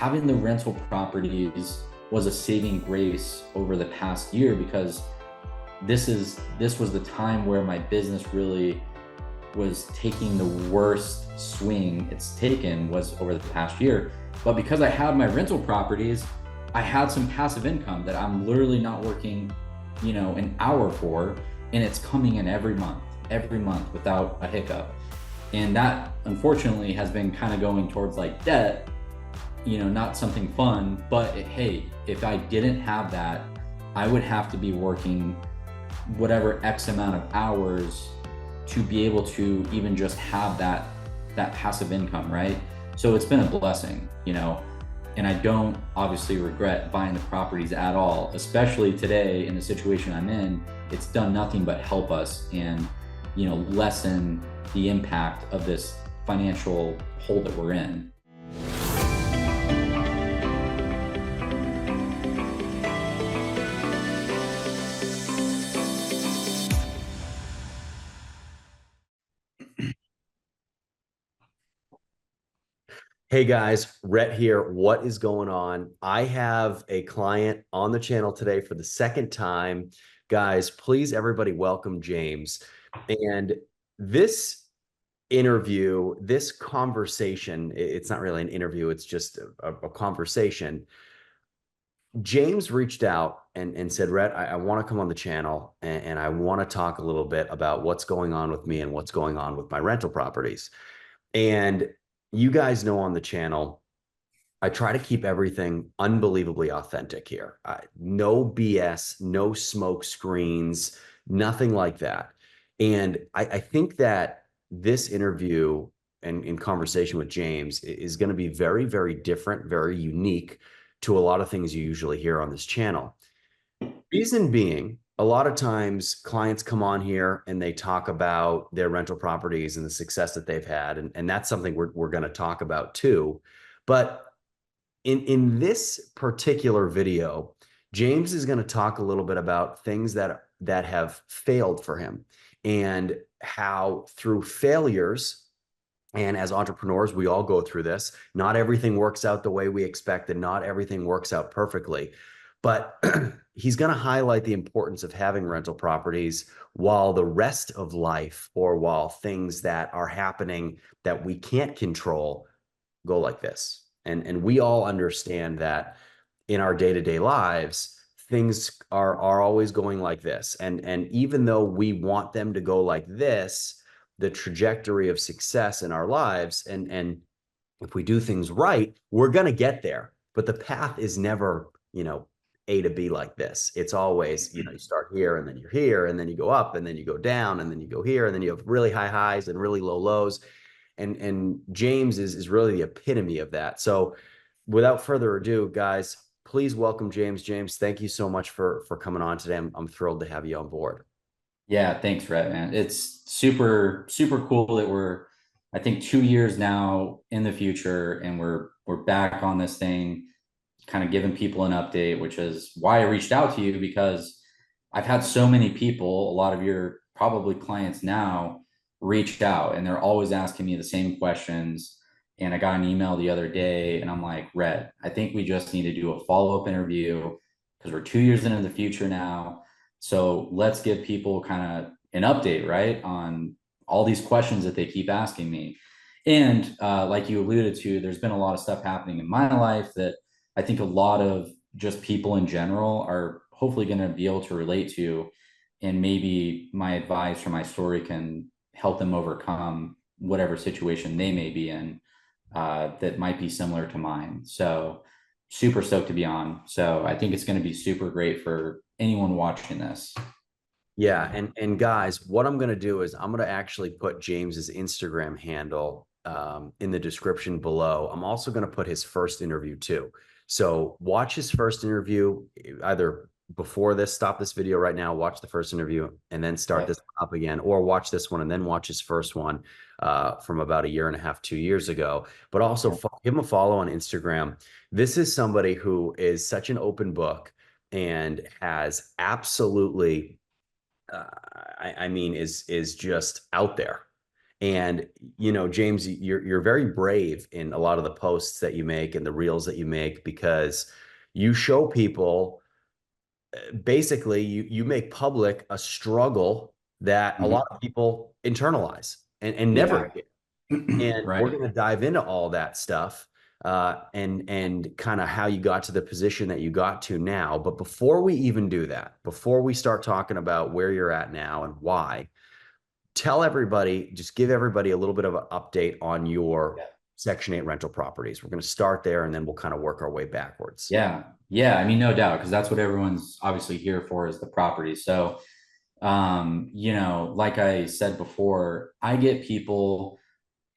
having the rental properties was a saving grace over the past year because this was the time where my business really was taking the worst swing it's taken was over the past year. But because I had my rental properties, I had some passive income that I'm literally not working, an hour for, and it's coming in every month without a hiccup. And that unfortunately has been kind of going towards like debt, not something fun. But hey, if I didn't have that, I would have to be working whatever X amount of hours to be able to even just have that passive income, right? So it's been a blessing, and I don't obviously regret buying the properties at all, especially today in the situation I'm in. It's done nothing but help us and, lessen the impact of this financial hole that we're in. Hey guys, Rhett here. What is going on? I have a client on the channel today for the second time. Guys, please everybody welcome James. And this interview, this conversation, it's not really an interview, it's just a conversation. James reached out and said, Rhett, I want to come on the channel and I want to talk a little bit about what's going on with me and what's going on with my rental properties. And you guys know on the channel, I try to keep everything unbelievably authentic here. No BS, no smoke screens, nothing like that. And I think that this interview and in conversation with James is going to be very, very different, very unique to a lot of things you usually hear on this channel. Reason being, a lot of times clients come on here and they talk about their rental properties and the success that they've had. And that's something we're going to talk about too. But in this particular video, James is going to talk a little bit about things that have failed for him and how through failures, and as entrepreneurs, we all go through this. Not everything works out the way we expected. Not everything works out perfectly. But he's going to highlight the importance of having rental properties while the rest of life, or while things that are happening that we can't control, go like this. And we all understand that in our day-to-day lives, things are always going like this. And even though we want them to go like this, the trajectory of success in our lives, and if we do things right, we're going to get there. But the path is never, A to B like this. It's always, you start here and then you're here and then you go up and then you go down and then you go here and then you have really high highs and really low lows. And James is really the epitome of that. So without further ado, guys, please welcome James. James, thank you so much for coming on today. I'm thrilled to have you on board. Yeah, thanks, Rhett, man. It's super, super cool that we're, I think, 2 years now in the future, and we're back on this thing, kind of giving people an update, which is why I reached out to you, because I've had so many people, a lot of your probably clients now, reached out, and they're always asking me the same questions. And I got an email the other day, and I'm like, Rhett, I think we just need to do a follow-up interview because we're 2 years into the future now. So let's give people kind of an update, right, on all these questions that they keep asking me. And like you alluded to, there's been a lot of stuff happening in my life that I think a lot of just people in general are hopefully going to be able to relate to. And maybe my advice or my story can help them overcome whatever situation they may be in that might be similar to mine. So super stoked to be on. So I think it's going to be super great for anyone watching this. Yeah, and guys, what I'm going to do is I'm going to actually put James's Instagram handle in the description below. I'm also going to put his first interview too. So watch his first interview either before this, stop this video right now, watch the first interview, and then start this up again, or watch this one and then watch his first one from about a year and a half, 2 years ago. But also give him a follow on Instagram. This is somebody who is such an open book and has absolutely I mean, is just out there. And, James, you're very brave in a lot of the posts that you make and the reels that you make, because you show people, basically you make public a struggle that a Mhm. lot of people internalize and never Yeah. get. And we're Right. going to dive into all that stuff, and kind of how you got to the position that you got to now. But before we even do that, before we start talking about where you're at now and why, tell everybody, just give everybody a little bit of an update on your Yeah. Section 8 rental properties. We're going to start there and then we'll kind of work our way backwards. Yeah. Yeah. I mean, no doubt, because that's what everyone's obviously here for, is the property. So, like I said before, I get people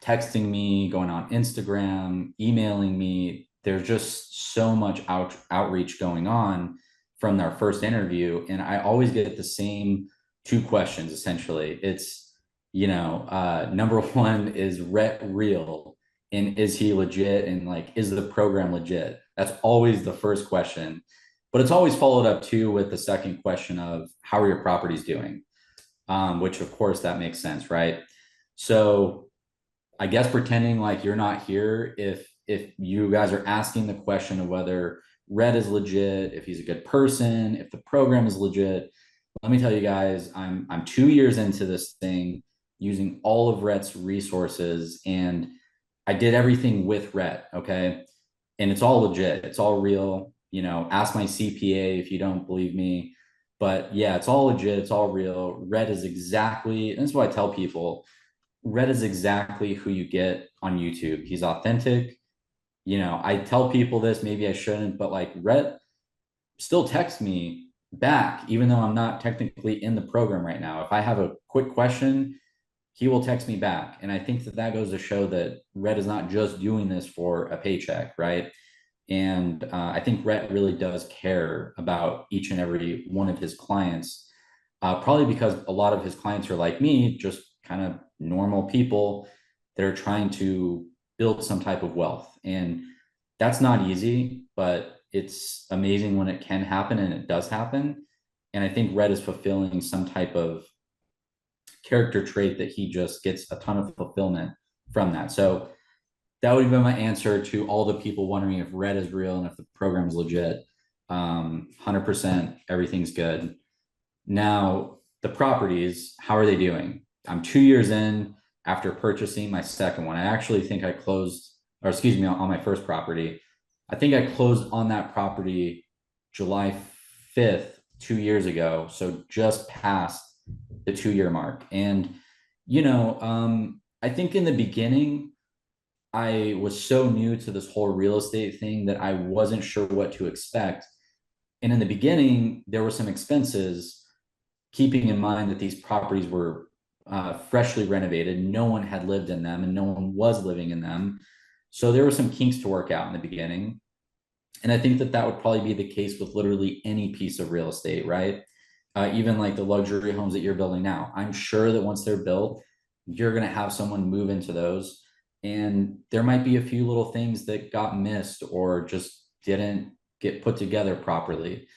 texting me, going on Instagram, emailing me. There's just so much outreach going on from their first interview. And I always get the same two questions essentially. It's, number one, is Rhett real? And is he legit? And like, is the program legit? That's always the first question. But it's always followed up too with the second question of, how are your properties doing? Which of course that makes sense, right? So I guess pretending like you're not here, if you guys are asking the question of whether Red is legit, if he's a good person, if the program is legit, let me tell you guys, I'm 2 years into this thing, using all of Rhett's resources, and I did everything with Rhett, okay? And it's all legit, it's all real. Ask my CPA if you don't believe me. But yeah, it's all legit, it's all real. Rhett is exactly, and this is what I tell people, Red is exactly who you get on YouTube. He's authentic. I tell people this, maybe I shouldn't, but like Red still texts me back, even though I'm not technically in the program right now. If I have a quick question, he will text me back. And I think that that goes to show that Red is not just doing this for a paycheck, right? And I think Rhett really does care about each and every one of his clients, probably because a lot of his clients are like me, just kind of normal people that are trying to build some type of wealth. And that's not easy, but it's amazing when it can happen, and it does happen. And I think Rhett is fulfilling some type of character trait that he just gets a ton of fulfillment from that. So that would be my answer to all the people wondering if Red is real and if the program is legit. 100%, everything's good. Now, the properties, how are they doing? I'm 2 years in after purchasing my second one. I actually think I closed, or excuse me, on my first property. I think I closed on that property July 5th, 2 years ago. So just past the 2 year mark. And, I think in the beginning, I was so new to this whole real estate thing that I wasn't sure what to expect. And in the beginning, there were some expenses, keeping in mind that these properties were freshly renovated. No one had lived in them and no one was living in them. So there were some kinks to work out in the beginning. And I think that that would probably be the case with literally any piece of real estate, right? Even like the luxury homes that you're building now. I'm sure that once they're built, you're going to have someone move into those. And there might be a few little things that got missed or just didn't get put together properly.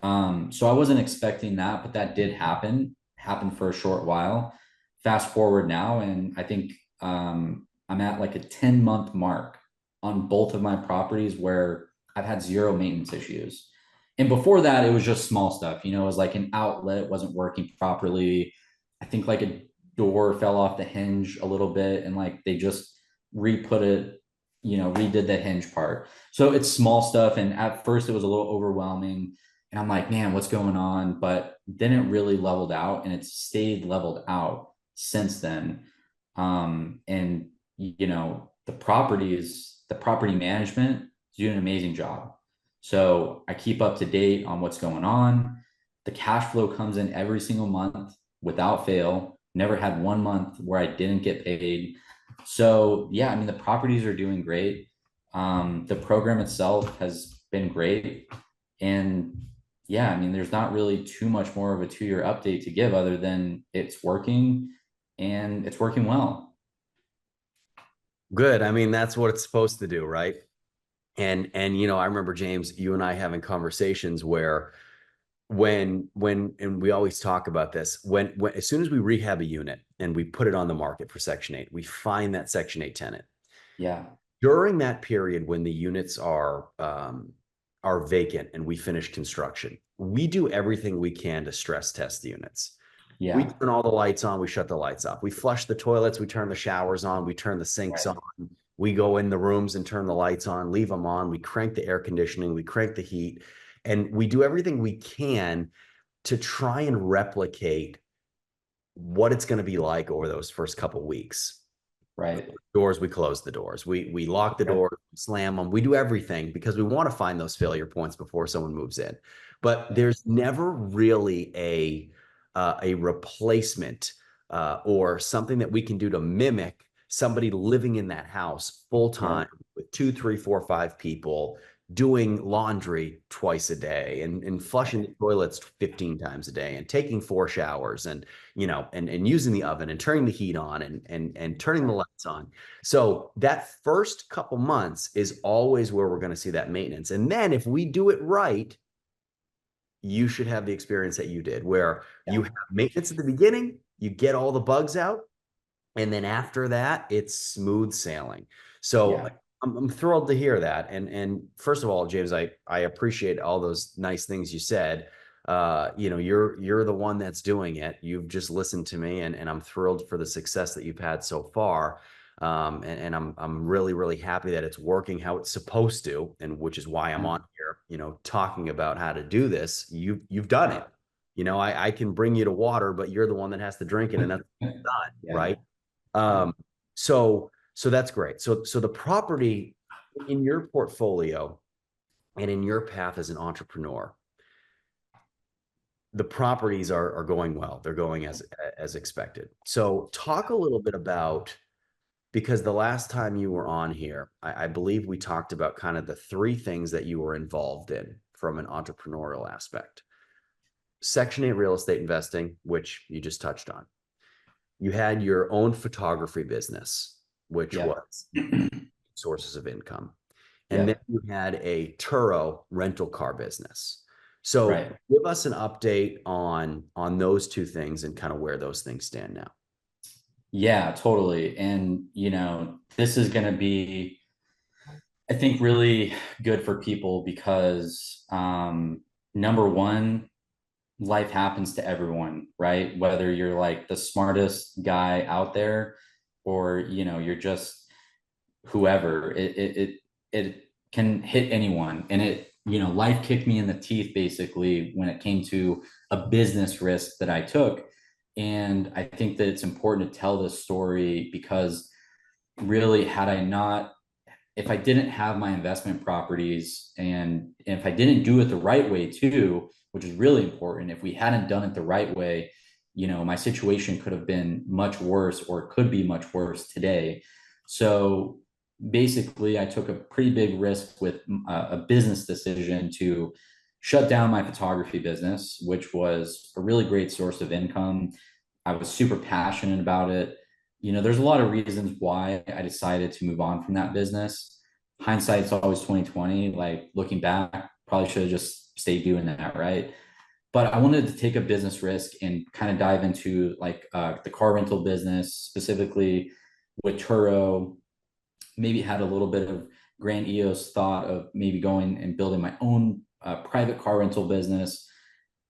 So I wasn't expecting that, but that did happen for a short while. Fast forward now, and I think I'm at like a 10-month mark on both of my properties where I've had zero maintenance issues. And before that, it was just small stuff. It was like an outlet wasn't working properly. I think like a door fell off the hinge a little bit, and like they just re-put it, redid the hinge part. So it's small stuff. And at first, it was a little overwhelming. And I'm like, man, what's going on? But then it really leveled out, and it's stayed leveled out since then. And the property management is doing an amazing job. So I keep up to date on what's going on. The cash flow comes in every single month without fail. Never had one month where I didn't get paid. So yeah, I mean, the properties are doing great. The program itself has been great. And yeah, I mean, there's not really too much more of a 2 year update to give other than it's working, and it's working well. Good. I mean, that's what it's supposed to do, right? And I remember, James, you and I having conversations where And we always talk about this, when as soon as we rehab a unit and we put it on the market for Section 8, we find that Section 8 tenant. Yeah. During that period when the units are vacant and we finish construction, we do everything we can to stress test the units. We Yeah. turn all the lights on, we shut the lights off. We flush the toilets, we turn the showers on, we turn the sinks Right. on. We go in the rooms and turn the lights on, leave them on. We crank the air conditioning, we crank the heat, and we do everything we can to try and replicate what it's going to be like over those first couple weeks. Right. Doors, we close the doors. We lock the Right. doors, slam them. We do everything because we want to find those failure points before someone moves in. But there's never really a replacement or something that we can do to mimic somebody living in that house full Right. time with two, three, four, five people doing laundry twice a day and flushing the toilets 15 times a day and taking 4 showers and and using the oven and turning the heat on and turning the lights on. So that first couple months is always where we're going to see that maintenance. And then if we do it right, you should have the experience that you did, where you Yeah. have maintenance at the beginning, you get all the bugs out, and then after that, it's smooth sailing. So Yeah. I'm thrilled to hear that. And first of all, James, I appreciate all those nice things you said. You're the one that's doing it. You've just listened to me, and I'm thrilled for the success that you've had so far. And I'm really, really happy that it's working how it's supposed to, and which is why I'm Yeah. on here, talking about how to do this. You've done it. I can bring you to water, but you're the one that has to drink it, and that's done, Yeah. right? Yeah. So that's great. So the property in your portfolio and in your path as an entrepreneur, the properties are going well. They're going as expected. So talk a little bit about, because the last time you were on here, I believe we talked about kind of the three things that you were involved in from an entrepreneurial aspect. Section 8 real estate investing, which you just touched on. You had your own photography business, which Yeah. was sources of income. And then Yeah. you had a Turo rental car business. So Right. give us an update on those two things and kind of where those things stand now. Yeah, totally. And, this is going to be, I think, really good for people because, number one, life happens to everyone, right? Whether you're like the smartest guy out there or, you're just whoever, it can hit anyone. And life kicked me in the teeth basically when it came to a business risk that I took. And I think that it's important to tell this story because really, if I didn't have my investment properties and if I didn't do it the right way too, which is really important, if we hadn't done it the right way, my situation could have been much worse or could be much worse today. So basically, I took a pretty big risk with a business decision to shut down my photography business, which was a really great source of income. I was super passionate about it. There's a lot of reasons why I decided to move on from that business. Hindsight's always 2020. Like looking back, probably should have just stayed doing that, right? But I wanted to take a business risk and kind of dive into like the car rental business, specifically with Turo. Maybe had a little bit of grandiose thought of maybe going and building my own private car rental business.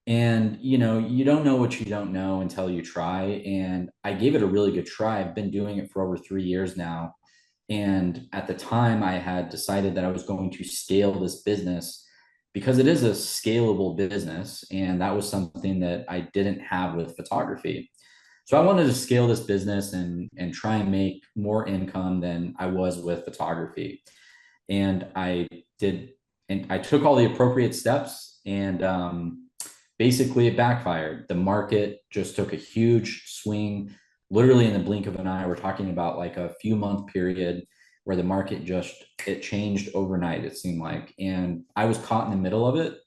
And you don't know what you don't know until you try. And I gave it a really good try. I've been doing it for over 3 years now. And at the time, I had decided that I was going to scale this business because it is a scalable business. And that was something that I didn't have with photography. So I wanted to scale this business and try and make more income than I was with photography. And I did, and I took all the appropriate steps, and basically it backfired. The market just took a huge swing, literally in the blink of an eye. We're talking about like a few month period where the market just it changed overnight, it seemed like. And I was caught in the middle of it.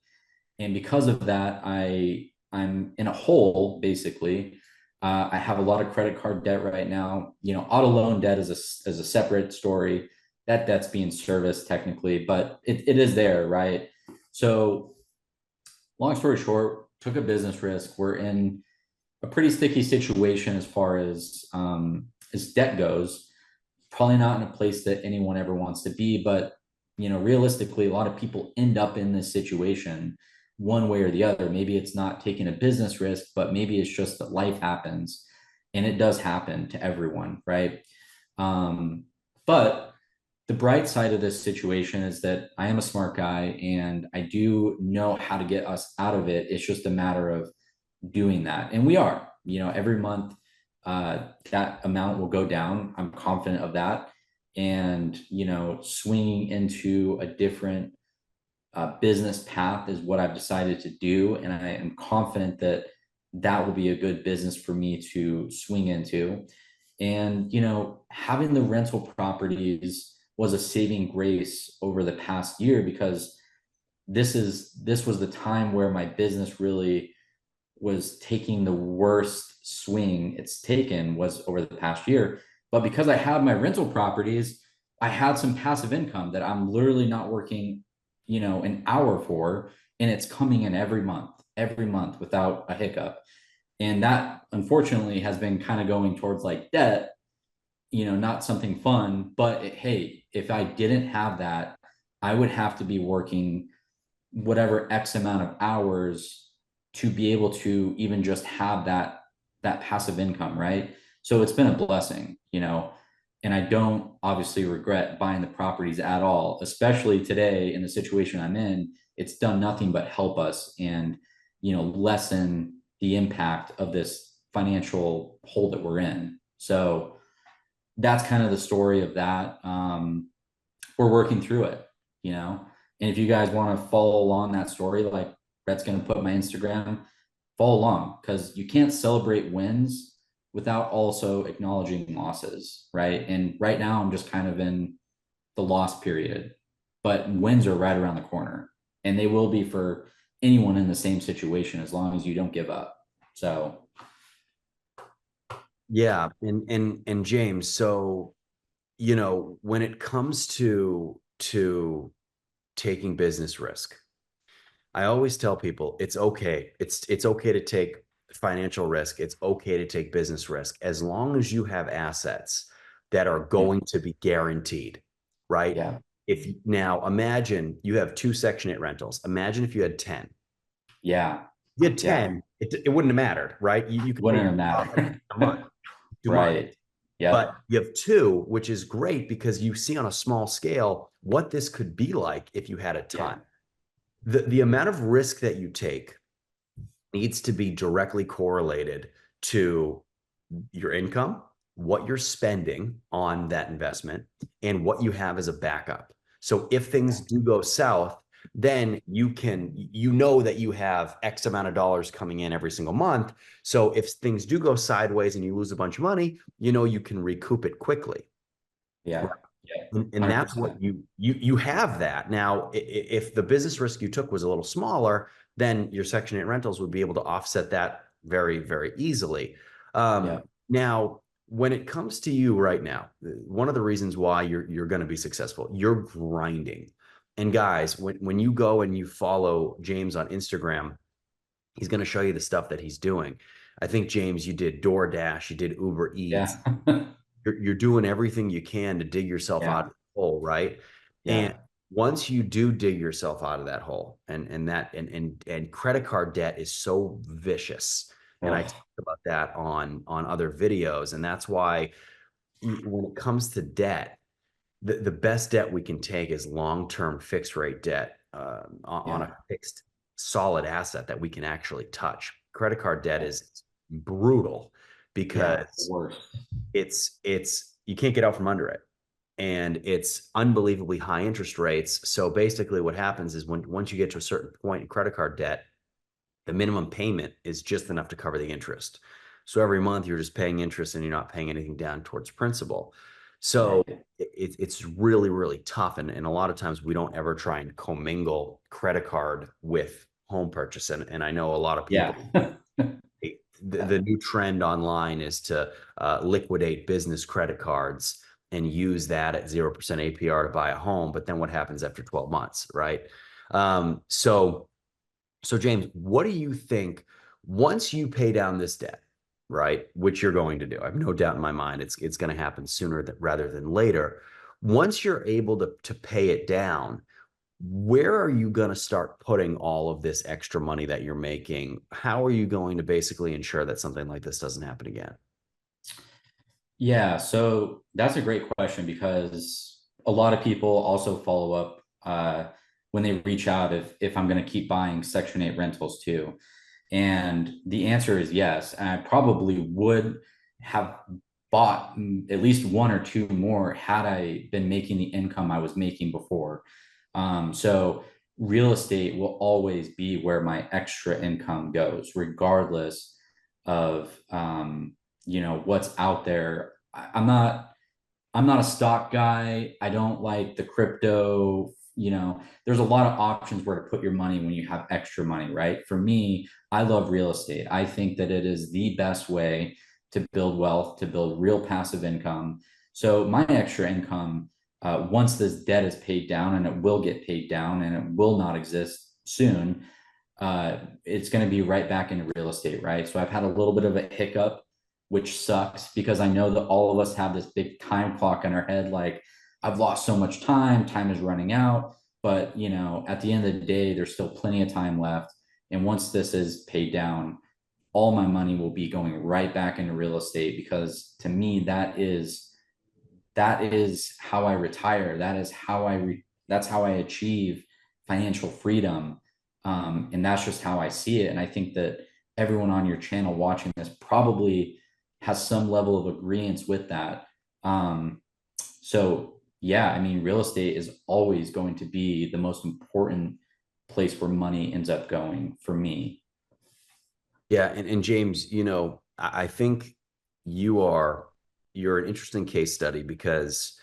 And because of that, I'm in a hole basically. I have a lot of credit card debt right now. Auto loan debt is a separate story. That debt's being serviced technically, but it is there, right? So long story short, took a business risk. We're in a pretty sticky situation as debt goes. Probably not in a place that anyone ever wants to be, but realistically, a lot of people end up in this situation one way or the other. Maybe it's not taking a business risk, but maybe it's just that life happens, and it does happen to everyone, right? But the bright side of this situation is that I am a smart guy and I do know how to get us out of it. It's just a matter of doing that. And we are, every month that amount will go down. I'm confident of that. And, swinging into a different business path is what I've decided to do. And I am confident that that will be a good business for me to swing into. And, having the rental properties was a saving grace over the past year because this was the time where my business really was taking the worst swing it's taken was over the past year. But because I had my rental properties, I had some passive income that I'm literally not working, an hour for, and it's coming in every month without a hiccup. And that unfortunately has been kind of going towards like debt, not something fun. But hey, if I didn't have that, I would have to be working whatever X amount of hours to be able to even just have that passive income, right? So it's been a blessing, and I don't obviously regret buying the properties at all, especially today in the situation I'm in. It's done nothing but help us and, lessen the impact of this financial hole that we're in. So that's kind of the story of that. We're working through it, and if you guys want to follow along that story, like Brett's going to put my Instagram, follow along because you can't celebrate wins without also acknowledging losses, right? And right now I'm just kind of in the loss period, but wins are right around the corner, and they will be for anyone in the same situation as long as you don't give up. So Yeah, and James, so when it comes to taking business risk, I always tell people it's okay. It's okay to take financial risk. It's okay to take business risk as long as you have assets that are yeah, going to be guaranteed, right? yeah, If now imagine you have two Section 8 rentals. Imagine if you had 10. yeah, You had yeah, 10, it wouldn't have mattered, right? You could pay wouldn't your have off mattered. a month, 2 months. Right. But Yep. you have two, which is great because you see on a small scale what this could be like if you had a Yeah. ton. The amount of risk that you take needs to be directly correlated to your income, what you're spending on that investment, and what you have as a backup. So if things do go south, then you know that you have X amount of dollars coming in every single month. So if things do go sideways and you lose a bunch of money, you can recoup it quickly. Yeah. Yeah. And that's what 100%. you have that. Now, if the business risk you took was a little smaller, then your Section 8 rentals would be able to offset that very, very easily. Yeah. Now, when it comes to you right now, one of the reasons why you're going to be successful, you're grinding. And guys, when you go and you follow James on Instagram, he's going to show you the stuff that he's doing. I think, James, you did DoorDash, you did Uber Yeah. Eats, you're doing everything you can to dig yourself out Yeah. of the hole, right? And Yeah. once you do dig yourself out of that hole, and credit card debt is so vicious, and I talk Oh, about that on other videos, and that's why when it comes to debt, the best debt we can take is long-term fixed rate debt on yeah. a fixed solid asset that we can actually touch. Credit card debt Yeah. is brutal Yeah. The because worst. it's you can't get out from under it, and it's unbelievably high interest rates. So basically what happens is once you get to a certain point in credit card debt, the minimum payment is just enough to cover the interest. So every month you're just paying interest and you're not paying anything down towards principal. So Right. it's really, really tough. And a lot of times we don't ever try and commingle credit card with home purchase. And I know a lot of Yeah. people, the new trend online is to liquidate business credit cards and use that at 0% APR to buy a home. But then what happens after 12 months, right? So So James, what do you think once you pay down this debt, right? Which you're going to do. I have no doubt in my mind it's going to happen sooner rather than later. Once you're able to pay it down, where are you going to start putting all of this extra money that you're making? How are you going to basically ensure that something like this doesn't happen again? Yeah, so that's a great question because a lot of people also follow up when they reach out if I'm going to keep buying Section 8 rentals too. And the answer is yes. And I probably would have bought at least one or two more had I been making the income I was making before. So real estate will always be where my extra income goes, regardless of what's out there. I'm not a stock guy. I don't like the crypto. There's a lot of options where to put your money when you have extra money, right? For me, I love real estate. I think that it is the best way to build wealth, to build real passive income. So my extra income, once this debt is paid down, and it will get paid down, and it will not exist soon, it's going to be right back into real estate, right? So I've had a little bit of a hiccup, which sucks because I know that all of us have this big time clock in our head. Like, I've lost so much time is running out. But, at the end of the day, there's still plenty of time left. And once this is paid down, all my money will be going right back into real estate because to me, that is how I retire. That's how I achieve financial freedom. And that's just how I see it. And I think that everyone on your channel watching this probably has some level of agreement with that. So yeah, I mean, real estate is always going to be the most important place where money ends up going for me. Yeah, and James, I think you are you're an interesting case study because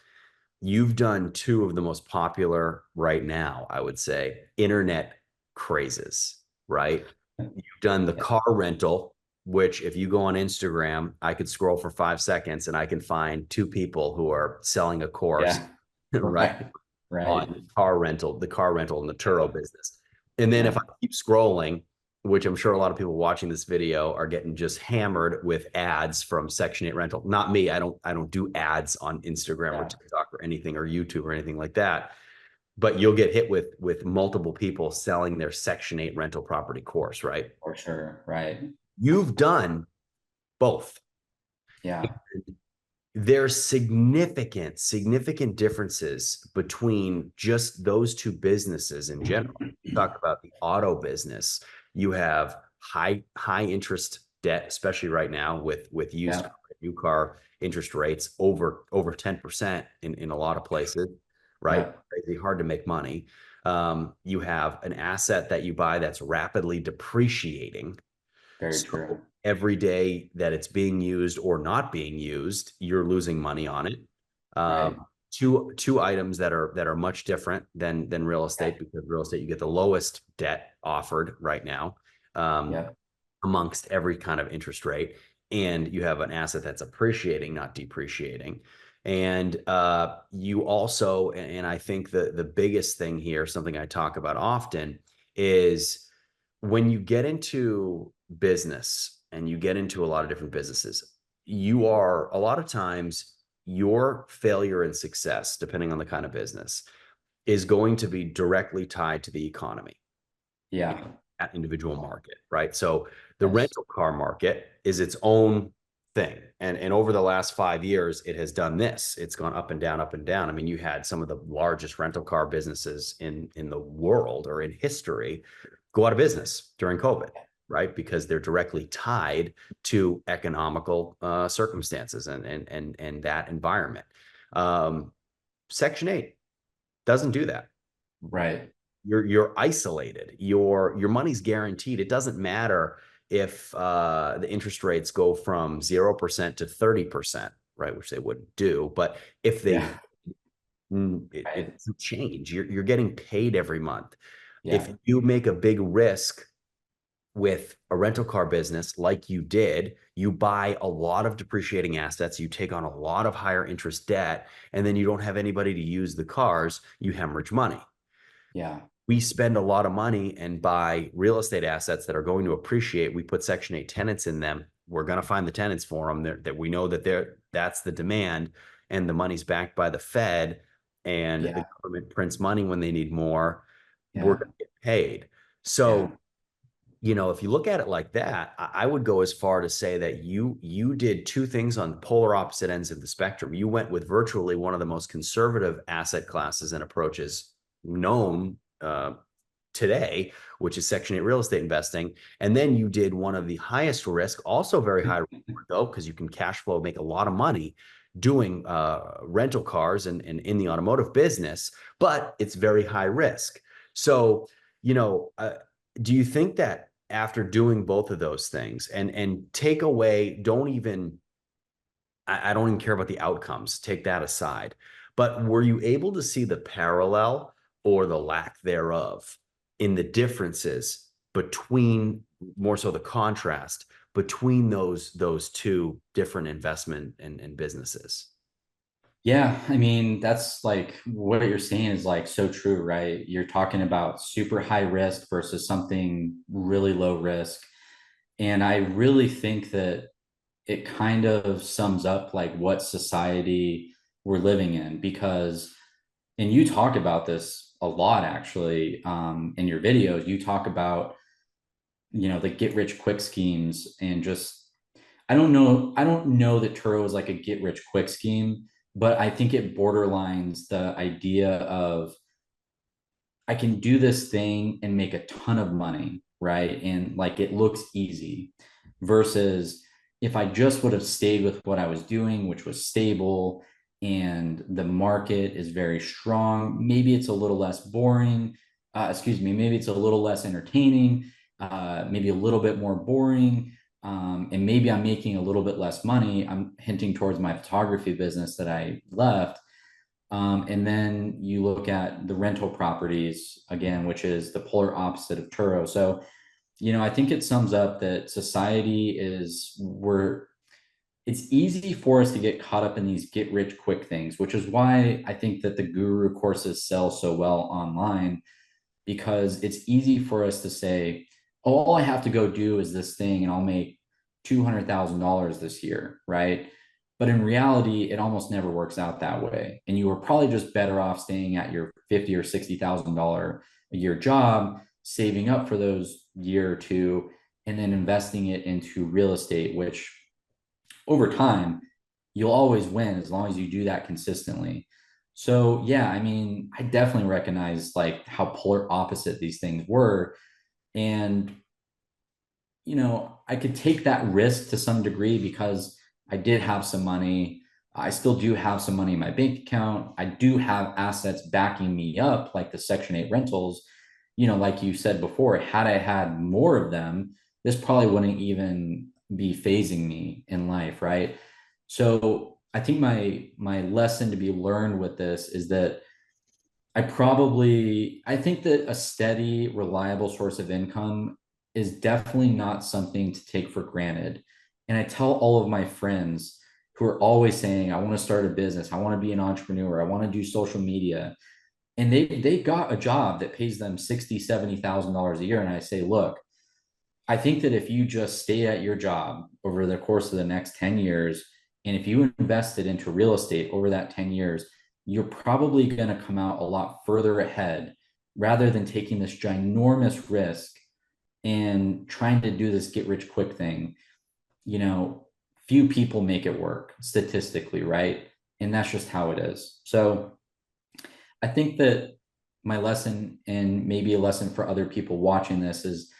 you've done two of the most popular right now, I would say, internet crazes, right? You've done the Yeah. car rental, which if you go on Instagram, I could scroll for 5 seconds and I can find two people who are selling a course, Yeah. right? Right. Right. On the car rental and the Turo Yeah. business. And then if I Yeah. keep scrolling, which I'm sure a lot of people watching this video are getting just hammered with ads from Section 8 rental. Not me. I don't do ads on Instagram or Yeah. TikTok or anything or YouTube or anything like that. But you'll get hit with multiple people selling their Section 8 rental property course, right? For sure. Right. You've done both. Yeah. There's significant differences between just those two businesses in general. Talk about the auto business. You have high interest debt, especially right now with used Yeah. car, new car interest rates over 10% in a lot of places, right? Yeah. Crazy hard to make money. You have an asset that you buy that's rapidly depreciating, Very so true. every day that it's being used or not being used, you're losing money on it. Right. Two items that are much different than real estate, because real estate you get the lowest debt offered right now, um, Yep. amongst every kind of interest rate, and you have an asset that's appreciating, not depreciating. And you also, and I think the biggest thing here, something I talk about often, is when you get into business and you get into a lot of different businesses, you are a lot of times your failure and success, depending on the kind of business, is going to be directly tied to the economy Yeah. at individual market, right? So the Yes. rental car market is its own thing. And over the last 5 years, it has done this. It's gone up and down, up and down. I mean, you had some of the largest rental car businesses in the world or in history go out of business during COVID, right? Because they're directly tied to economical circumstances and that environment. Um, Section 8 doesn't do that. Right. You're isolated. Your money's guaranteed. It doesn't matter if the interest rates go from 0% to 30%, right? Which they wouldn't do, but if they Yeah. it Right. doesn't change. You're getting paid every month. If Yeah. you make a big risk with a rental car business like you did, you buy a lot of depreciating assets, you take on a lot of higher interest debt, and then you don't have anybody to use the cars, you hemorrhage money. Yeah. we spend a lot of money and buy real estate assets that are going to appreciate. We put Section 8 tenants in them. We're going to find the tenants for them that we know that's the demand, and the money's backed by the Fed, and the Yeah. government prints money when they need more. We're Yeah. going to get paid. Yeah. So, if you look at it like that, I would go as far to say that you did two things on polar opposite ends of the spectrum. You went with virtually one of the most conservative asset classes and approaches known today, which is Section 8 real estate investing. And then you did one of the highest risk, also very high reward, though, because you can cash flow, make a lot of money doing rental cars and in the automotive business, but it's very high risk. So, you know, uh, do you think that after doing both of those things and take away, I don't even care about the outcomes, take that aside, but were you able to see the parallel or the lack thereof in the differences between, more so the contrast between those two different investment and businesses? Yeah, I mean, that's like what you're saying is like so true, right? You're talking about super high risk versus something really low risk. And I really think that it kind of sums up like what society we're living in because, and you talk about this a lot actually, in your videos. You talk about, the get rich quick schemes and just I don't know that Turo is like a get rich quick scheme, but I think it borderlines the idea of I can do this thing and make a ton of money, right? And like it looks easy versus if I just would have stayed with what I was doing, which was stable and the market is very strong, maybe it's a little less boring. Excuse me, maybe it's a little less entertaining, maybe a little bit more boring. And maybe I'm making a little bit less money. I'm hinting towards my photography business that I left, and then you look at the rental properties again, which is the polar opposite of Turo. So, I think it sums up that society is we're it's easy for us to get caught up in these get rich quick things, which is why I think that the guru courses sell so well online because it's easy for us to say, oh, all I have to go do is this thing and I'll make $200,000 this year, right? But in reality, it almost never works out that way. And you are probably just better off staying at your $50,000 or $60,000 a year job, saving up for those year or two, and then investing it into real estate, which over time, you'll always win as long as you do that consistently. So yeah, I mean, I definitely recognize like how polar opposite these things were. And, I could take that risk to some degree because I did have some money. I still do have some money in my bank account. I do have assets backing me up, like the Section 8 rentals. Like you said before, had I had more of them, this probably wouldn't even be phasing me in life, right? So I think my lesson to be learned with this is that I think that a steady, reliable source of income is definitely not something to take for granted. And I tell all of my friends who are always saying, I want to start a business, I want to be an entrepreneur, I want to do social media. And they got a job that pays them 60, $70,000 a year. And I say, look, I think that if you just stay at your job over the course of the next 10 years, and if you invested into real estate over that 10 years, you're probably going to come out a lot further ahead rather than taking this ginormous risk and trying to do this get rich quick thing. You know, few people make it work statistically, right? And that's just how it is. So I think that my lesson and maybe a lesson for other people watching this is,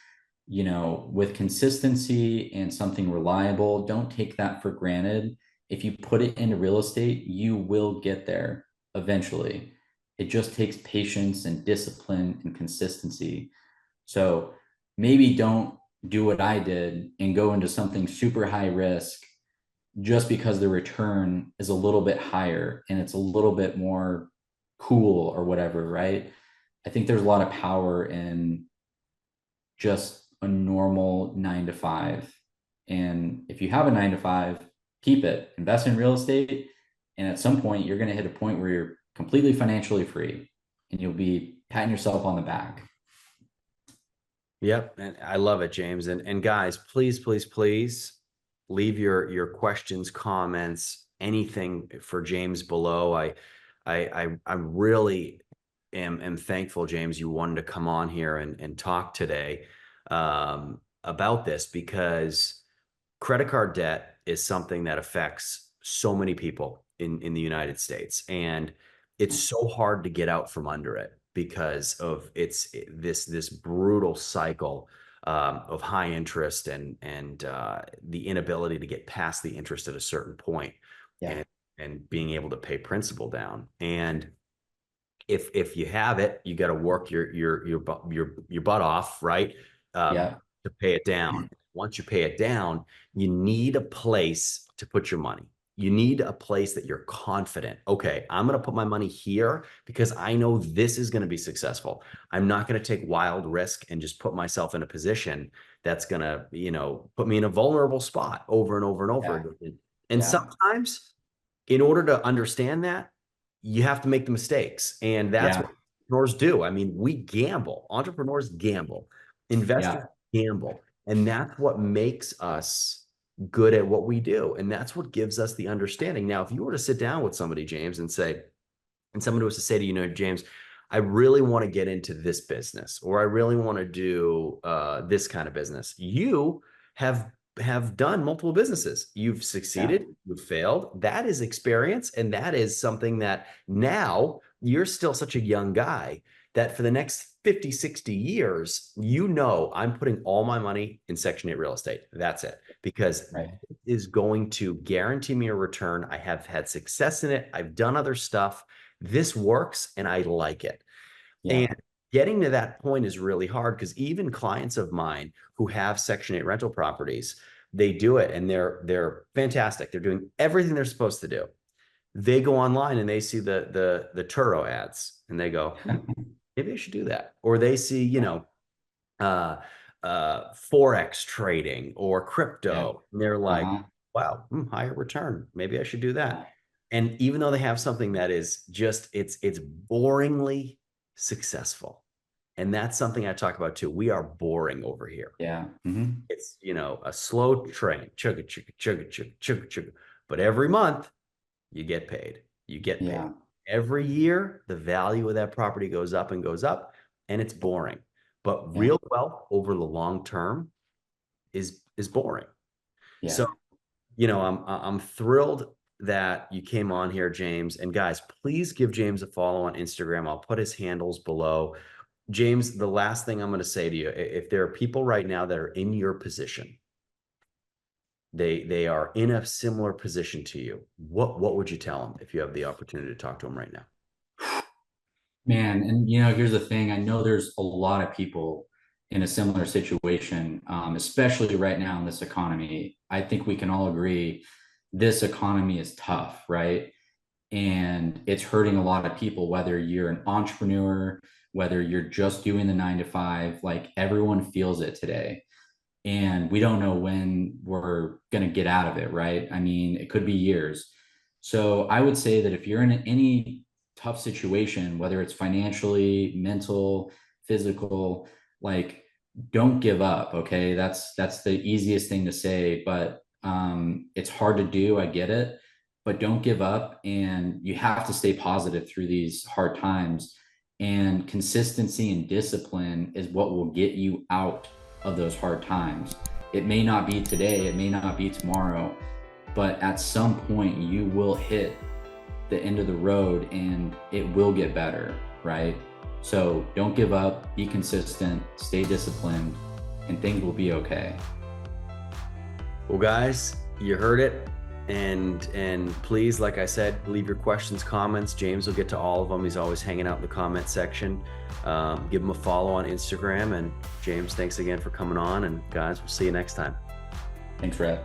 with consistency and something reliable, don't take that for granted. If you put it into real estate, you will get there eventually. It just takes patience and discipline and consistency. So maybe don't do what I did and go into something super high risk just because the return is a little bit higher and it's a little bit more cool or whatever, right? I think there's a lot of power in just a normal 9 to 5. And if you have a 9 to 5, keep it, invest in real estate. And at some point, you're going to hit a point where you're completely financially free and you'll be patting yourself on the back. Yep, and I love it, James. And guys, please, please, please leave your questions, comments, anything for James below. I really am thankful, James, you wanted to come on here and talk today about this, because credit card debt is something that affects so many people in the United States, and it's so hard to get out from under it because of this brutal cycle of high interest and the inability to get past the interest at a certain point, Yeah. and being able to pay principal down. And if you have it, you got to work your butt off, right? Yeah. To pay it down. Once you pay it down, you need a place to put your money. You need a place that you're confident. Okay, I'm going to put my money here because I know this is going to be successful. I'm not going to take wild risk and just put myself in a position that's going to, put me in a vulnerable spot over and over and over Yeah. again. And Yeah. sometimes, in order to understand that, you have to make the mistakes. And that's Yeah. what entrepreneurs do. I mean, we gamble. Entrepreneurs gamble. Investors Yeah. gamble. And that's what makes us good at what we do. And that's what gives us the understanding. Now, if you were to sit down with somebody, James, and someone was to say to you, James, I really want to get into this business, or I really want to do this kind of business. You have done multiple businesses. You've Yeah. succeeded, you've failed. That is experience, and that is something that now you're still such a young guy that for the next 50, 60 years, I'm putting all my money in Section 8 real estate. That's it, because Right. it is going to guarantee me a return. I have had success in it. I've done other stuff. This works and I like it. Yeah. And getting to that point is really hard, because even clients of mine who have Section 8 rental properties, they do it and they're fantastic. They're doing everything they're supposed to do. They go online and they see the Turo ads and they go, maybe I should do that. Or they see, uh, Forex trading or Yeah. crypto, and they're like, Uh-huh. wow, higher return. Maybe I should do that. Yeah. And even though they have something that is just, it's boringly successful. And that's something I talk about too. We are boring over here. Yeah. Mm-hmm. It's, a slow train, chugga, chugga, chugga, chugga, chugga, chugga. But every month you get paid. You get paid. Yeah. Every year, the value of that property goes up and goes up, and it's boring. But Yeah. real wealth over the long term is boring. Yeah. So, I'm thrilled that you came on here, James. And guys, please give James a follow on Instagram. I'll put his handles below. James, the last thing I'm going to say to you, if there are people right now that are in your position, they are in a similar position to you, what would you tell them if you have the opportunity to talk to them right now? Man, and here's the thing. I know there's a lot of people in a similar situation, especially right now in this economy. I think we can all agree this economy is tough, right? And it's hurting a lot of people, whether you're an entrepreneur, whether you're just doing the 9 to 5, like everyone feels it today. And we don't know when we're going to get out of it, right? I mean, it could be years. So I would say that if you're in any tough situation, whether it's financially, mental, physical, like don't give up. Okay. That's the easiest thing to say, but it's hard to do. I get it, but don't give up. And you have to stay positive through these hard times. And consistency and discipline is what will get you out of those hard times. It may not be today, it may not be tomorrow, but at some point you will hit the end of the road and it will get better, right? So don't give up, be consistent, stay disciplined, and things will be okay. Well, guys, you heard it. And please, like I said, leave your questions, comments. James will get to all of them. He's always hanging out in the comment section. Give him a follow on Instagram. And James, thanks again for coming on. And guys, we'll see you next time. Thanks, Rhett.